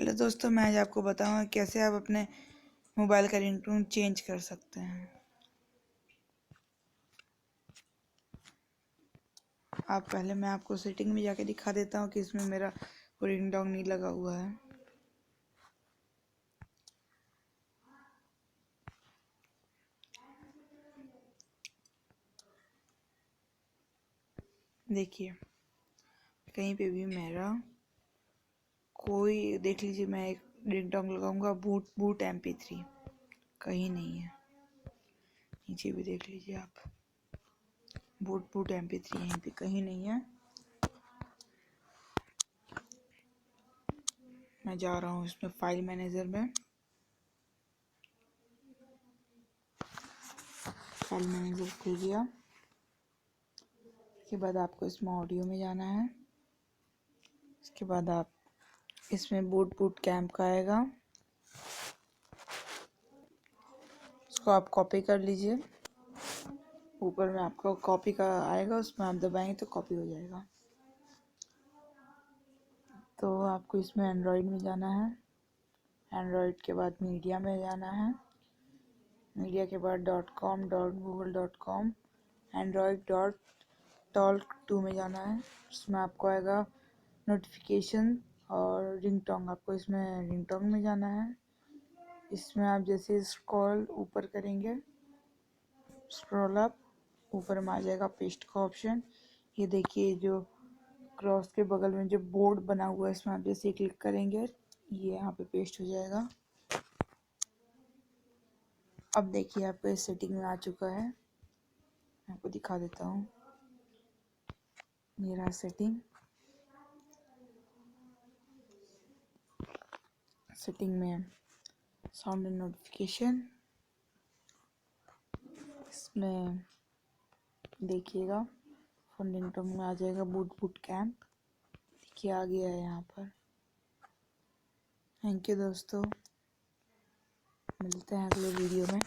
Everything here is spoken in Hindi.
हेलो दोस्तों, मैं आज आपको बताऊंगा कैसे आप अपने मोबाइल का रिंगटोन चेंज कर सकते हैं। मैं आपको सेटिंग में जाके दिखा देता हूं कि इसमें मेरा रिंगटोन नहीं लगा हुआ है। देखिए, कहीं पे भी मेरा कोई देख लीजिए, मैं एक रिंगटोन लगाऊंगा बूट MP3, कहीं नहीं है। नीचे भी देख लीजिए आप, बूट MP3 यहीं पे कहीं नहीं है। मैं जा रहा हूँ इसमें फाइल मैनेजर में। फाइल मैनेजर खुल गया। इसके बाद आपको इसमें ऑडियो में जाना है। इसके बाद आप इसमें बूट कैंप का आएगा, इसको आप कॉपी कर लीजिए। ऊपर में आपको कॉपी का आएगा, उसमें आप दबाएंगे तो कॉपी हो जाएगा। तो आपको इसमें एंड्रॉयड में जाना है। एंड्रॉयड के बाद मीडिया में जाना है। मीडिया के बाद .com.google.com android.talk2 में जाना है। इसमें आपको आएगा नोटिफिकेशन और रिंगटोन। आपको इसमें रिंगटोन में जाना है। इसमें आप जैसे स्क्रॉल ऊपर करेंगे, स्क्रॉल अप, ऊपर में आ जाएगा पेस्ट का ऑप्शन। ये देखिए, जो क्रॉस के बगल में जो बोर्ड बना हुआ है, इसमें आप जैसे क्लिक करेंगे ये यहाँ पे पेस्ट हो जाएगा। अब देखिए, आपको इस सेटिंग में आ चुका है। मैं आपको दिखा देता हूँ, ये रहा सेटिंग में साउंड एंड नोटिफिकेशन। इसमें देखिएगा फोन रिंगटोन में आ जाएगा बूट कैंप। देखिए आ गया है यहाँ पर। थैंक यू दोस्तों, मिलते हैं अगले वीडियो में।